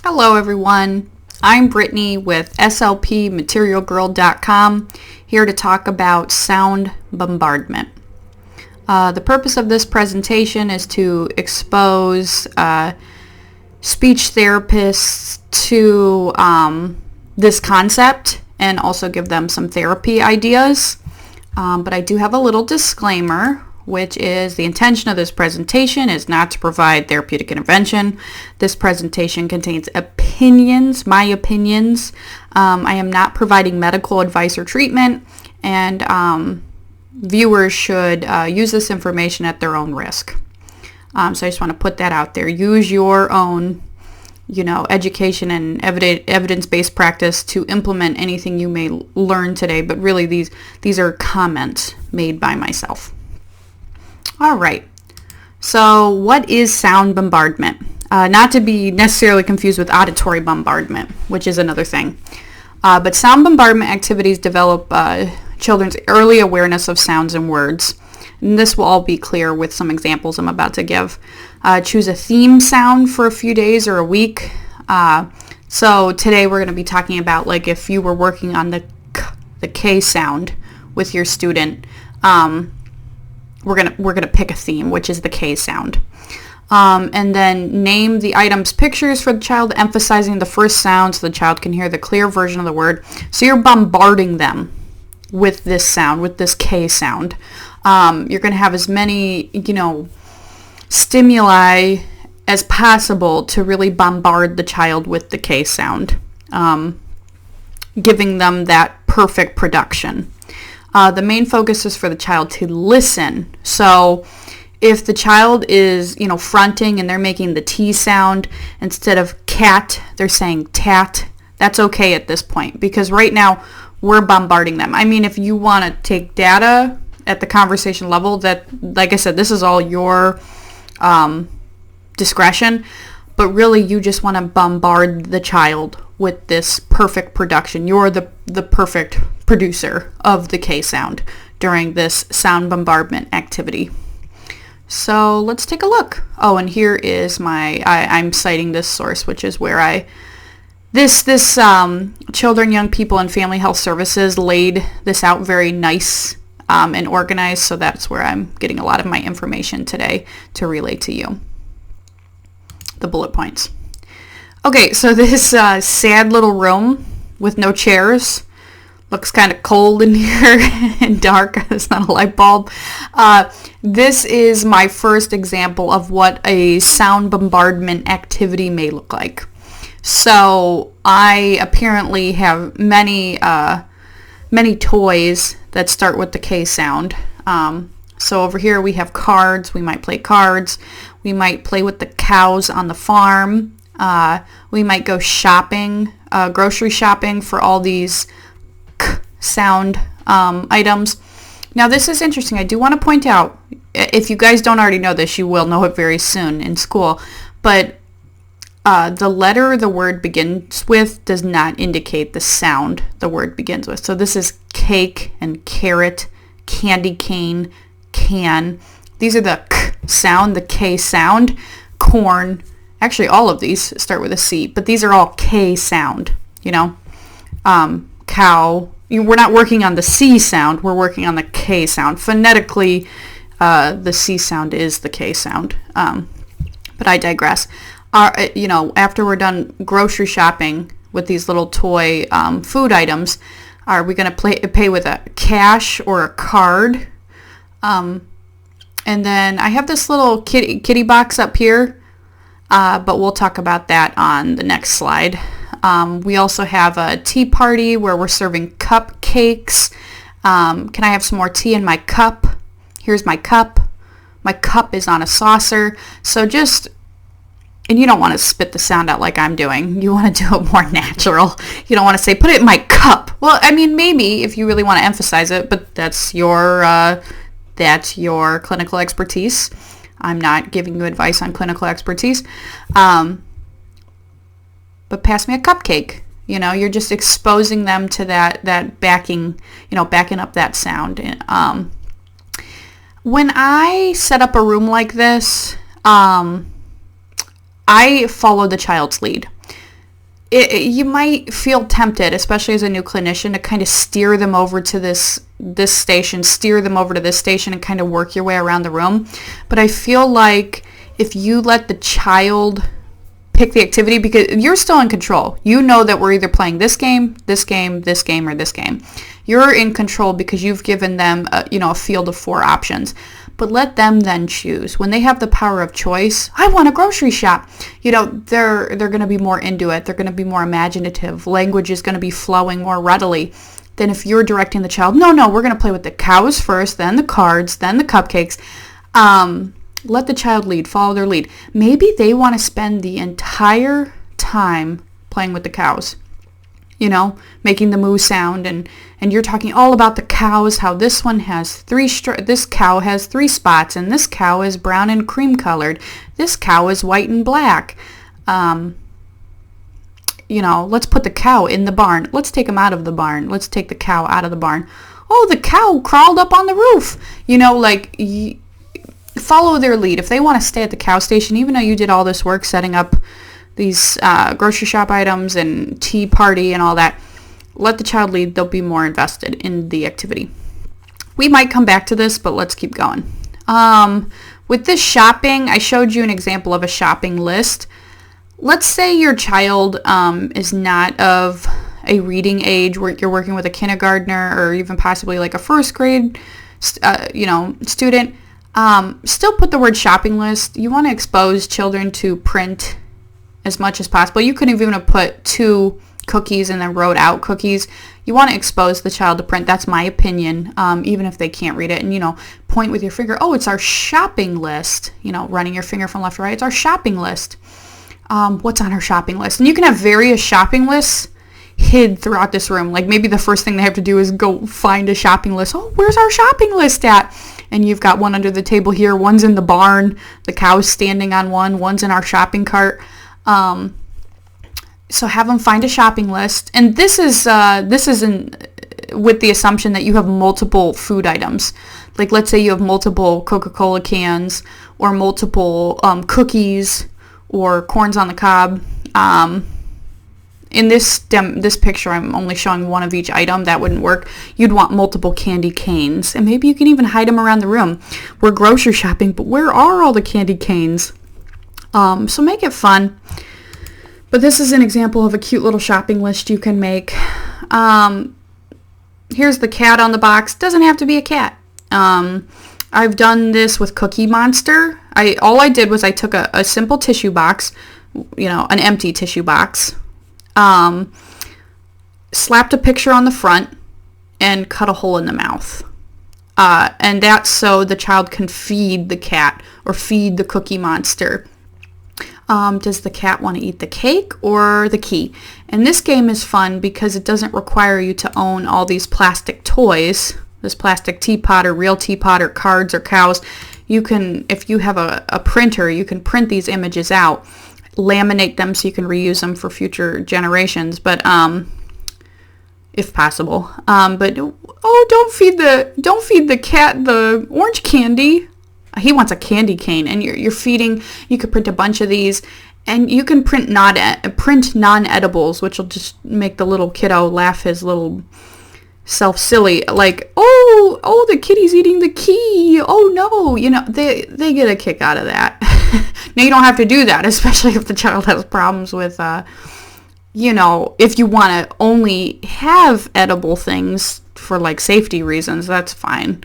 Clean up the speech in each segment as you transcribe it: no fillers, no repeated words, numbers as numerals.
Hello everyone, I'm Brittany with SLPMaterialGirl.com, here to talk about sound bombardment. The purpose of this presentation is to expose speech therapists to this concept and also give them some therapy ideas. But I do have a little disclaimer, which is the intention of this presentation is not to provide therapeutic intervention. This presentation contains opinions, my opinions. I am not providing medical advice or treatment, and viewers should use this information at their own risk. So I just want to put that out there. Use your own, education and evidence-based practice to implement anything you may learn today. But really, these are comments made by myself. All right, so what is sound bombardment? Not to be necessarily confused with auditory bombardment, which is another thing. But sound bombardment activities develop children's early awareness of sounds and words. And this will all be clear with some examples I'm about to give. Choose a theme sound for a few days or a week. So today we're going to be talking about like if you were working on the K sound with your student. We're gonna pick a theme, which is the K sound, and then name the items pictures for the child, emphasizing the first sound so the child can hear the clear version of the word. So you're bombarding them with this sound, with this K sound. You're gonna have as many stimuli as possible to really bombard the child with the K sound, giving them that perfect production. The main focus is for the child to listen. So if the child is, fronting and they're making the T sound instead of cat, they're saying tat, that's okay at this point because right now we're bombarding them. I mean, if you want to take data at the conversation level, that, like I said, this is all your discretion, but really you just want to bombard the child with this perfect production. You're the perfect producer of the K sound during this sound bombardment activity. So let's take a look. Oh, and here is I'm citing this source, which is where this Children, Young People, and Family Health Services laid this out very nice and organized. So that's where I'm getting a lot of my information today to relay to you. The bullet points. Okay, so this sad little room with no chairs. Looks kind of cold in here and dark. It's not a light bulb. This is my first example of what a sound bombardment activity may look like. So I apparently have many toys that start with the K sound. So over here we have cards. We might play cards. We might play with the cows on the farm. We might go shopping, grocery shopping for all these sound items. Now this is interesting. I do want to point out, if you guys don't already know this, you will know it very soon in school, but the letter the word begins with does not indicate the sound the word begins with. So this is cake and carrot, candy cane, can. These are the k sound, the K sound, corn. Actually, all of these start with a C, but these are all K sound, cow. We're not working on the C sound, we're working on the K sound. Phonetically, the C sound is the K sound, but I digress. After we're done grocery shopping with these little toy food items, are we going to pay with a cash or a card? And then I have this little kitty box up here, but we'll talk about that on the next slide. We also have a tea party where we're serving cupcakes. Can I have some more tea in my cup? Here's my cup. My cup is on a saucer. So and you don't want to spit the sound out like I'm doing. You want to do it more natural. You don't want to say, put it in my cup. Well, I mean, maybe if you really want to emphasize it, but that's your clinical expertise. I'm not giving you advice on clinical expertise. But pass me a cupcake. You're just exposing them to that backing up that sound. When I set up a room like this, I follow the child's lead. you might feel tempted, especially as a new clinician, to kind of steer them over to this station, steer them over to this station, and kind of work your way around the room. But I feel like if you let the child pick the activity, because you're still in control. You know that we're either playing this game, this game, this game, or this game. You're in control because you've given them a field of 4 options. But let them then choose. When they have the power of choice, I want a grocery shop. They're going to be more into it. They're going to be more imaginative. Language is going to be flowing more readily than if you're directing the child. No, we're going to play with the cows first, then the cards, then the cupcakes. Let the child lead, follow their lead. Maybe they want to spend the entire time playing with the cows, making the moo sound, and you're talking all about the cows, how this one has this cow has 3 spots, and this cow is brown and cream colored. This cow is white and black. Let's put the cow in the barn. Let's take him out of the barn. Let's take the cow out of the barn. Oh, the cow crawled up on the roof. Follow their lead. If they want to stay at the cow station, even though you did all this work setting up these grocery shop items and tea party and all that, let the child lead. They'll be more invested in the activity. We might come back to this, but let's keep going. With this shopping, I showed you an example of a shopping list. Let's say your child is not of a reading age where you're working with a kindergartner or even possibly like a first grade student. Still put the word shopping list. You want to expose children to print as much as possible. You couldn't even have put 2 cookies and then wrote out cookies. You want to expose the child to print. That's my opinion, even if they can't read it. And, point with your finger. Oh, it's our shopping list. Running your finger from left to right. It's our shopping list. What's on our shopping list? And you can have various shopping lists hid throughout this room. Like maybe the first thing they have to do is go find a shopping list. Oh, where's our shopping list at? And you've got one under the table here, one's in the barn, the cow's standing on one's in our shopping cart. So have them find a shopping list. And this is with the assumption that you have multiple food items. Like let's say you have multiple Coca-Cola cans or multiple cookies or corns on the cob. In this picture, I'm only showing one of each item. That wouldn't work. You'd want multiple candy canes. And maybe you can even hide them around the room. We're grocery shopping, but where are all the candy canes? So make it fun. But this is an example of a cute little shopping list you can make. Here's the cat on the box. Doesn't have to be a cat. I've done this with Cookie Monster. All I did was I took a simple tissue box, an empty tissue box, slapped a picture on the front, and cut a hole in the mouth. And that's so the child can feed the cat or feed the Cookie Monster. Does the cat want to eat the cake or the key? And this game is fun because it doesn't require you to own all these plastic toys, this plastic teapot or real teapot or cards or cows. You can, if you have a printer, you can print these images out, laminate them so you can reuse them for future generations, but if possible. But don't feed the cat the orange candy. He wants a candy cane, and you're feeding. You could print a bunch of these, and you can print non-edibles, which will just make the little kiddo laugh his little self silly. Like, oh, the kitty's eating the key. Oh no, they get a kick out of that. Now you don't have to do that, especially if the child has problems with, if you want to only have edible things for like safety reasons, that's fine.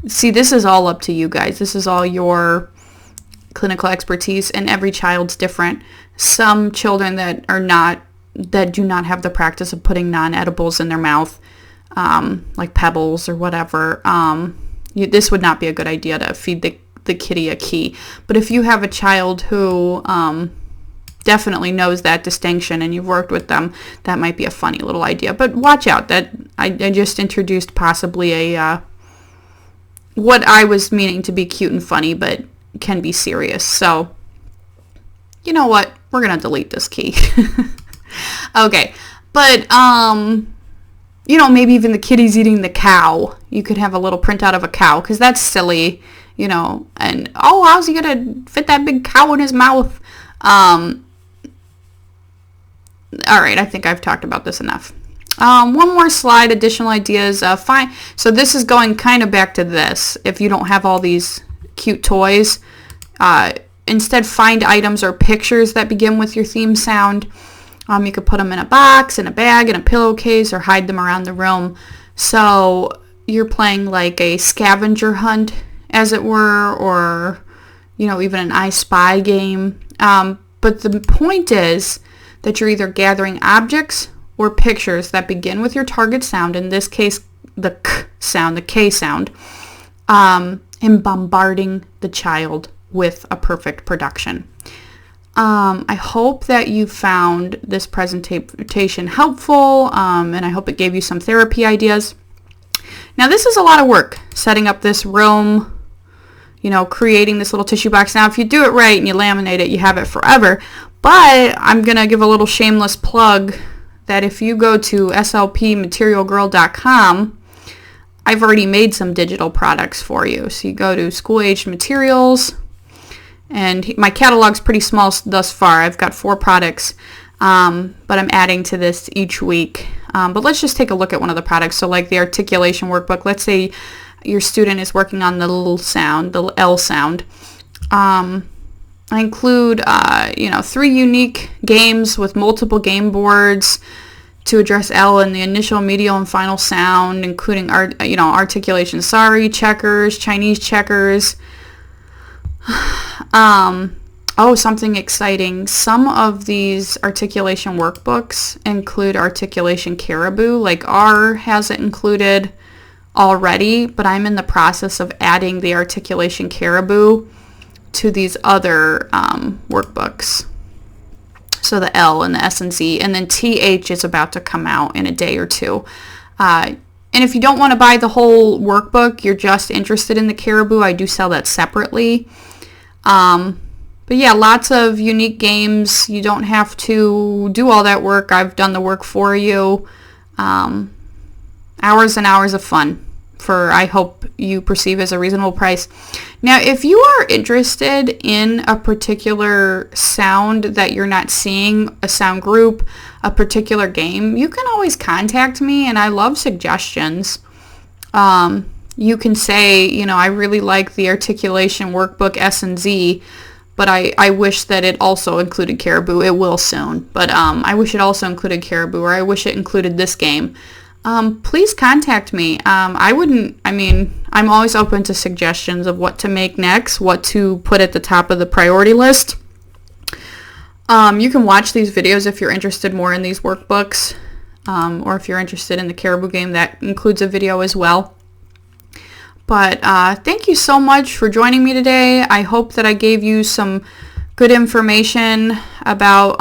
See, this is all up to you guys. This is all your clinical expertise, and every child's different. Some children that do not have the practice of putting non-edibles in their mouth, like pebbles or whatever, this would not be a good idea to feed the kitty a key. But if you have a child who definitely knows that distinction and you've worked with them, that might be a funny little idea. But watch out, that I just introduced possibly what I was meaning to be cute and funny, but can be serious. So, you know what? We're going to delete this key. Okay. But, maybe even the kitty's eating the cow. You could have a little printout of a cow, because that's silly, and, how's he going to fit that big cow in his mouth? all right, I think I've talked about this enough. One more slide, additional ideas. So this is going kind of back to this. If you don't have all these cute toys, instead find items or pictures that begin with your theme sound. You could put them in a box, in a bag, in a pillowcase, or hide them around the room. So you're playing like a scavenger hunt, as it were, or, you know, even an I Spy game. But the point is that you're either gathering objects or pictures that begin with your target sound, in this case the K sound, the K sound, and bombarding the child with a perfect production. I hope that you found this presentation helpful, and I hope it gave you some therapy ideas. Now, this is a lot of work, setting up this room, you know, creating this little tissue box. Now, if you do it right and you laminate it, you have it forever. But I'm going to give a little shameless plug that if you go to slpmaterialgirl.com, I've already made some digital products for you. So you go to school-aged materials, and my catalog's pretty small thus far. I've got 4 products, but I'm adding to this each week. But let's just take a look at one of the products. So like the articulation workbook, let's say your student is working on the little sound, the L sound. I include, 3 unique games with multiple game boards to address L in the initial, medial, and final sound, including, articulation, sorry, checkers, Chinese checkers. Something exciting. Some of these articulation workbooks include articulation caribou. Like R has it included already, but I'm in the process of adding the articulation caribou to these other workbooks. So the L and the S and Z, and then TH is about to come out in a day or two. And if you don't want to buy the whole workbook, you're just interested in the caribou, I do sell that separately. But yeah, lots of unique games. You don't have to do all that work. I've done the work for you. Hours and hours of fun for, I hope you perceive as a reasonable price. Now, if you are interested in a particular sound that you're not seeing, a sound group, a particular game, you can always contact me, and I love suggestions. You can say, I really like the articulation workbook S and Z, but I wish that it also included caribou. It will soon, but I wish it also included caribou, or I wish it included this game. Please contact me. I'm always open to suggestions of what to make next, what to put at the top of the priority list. You can watch these videos if you're interested more in these workbooks, or if you're interested in the caribou game, that includes a video as well. But thank you so much for joining me today. I hope that I gave you some good information about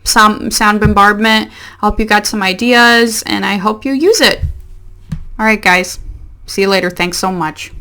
sound bombardment. I hope you got some ideas, and I hope you use it. All right, guys. See you later. Thanks so much.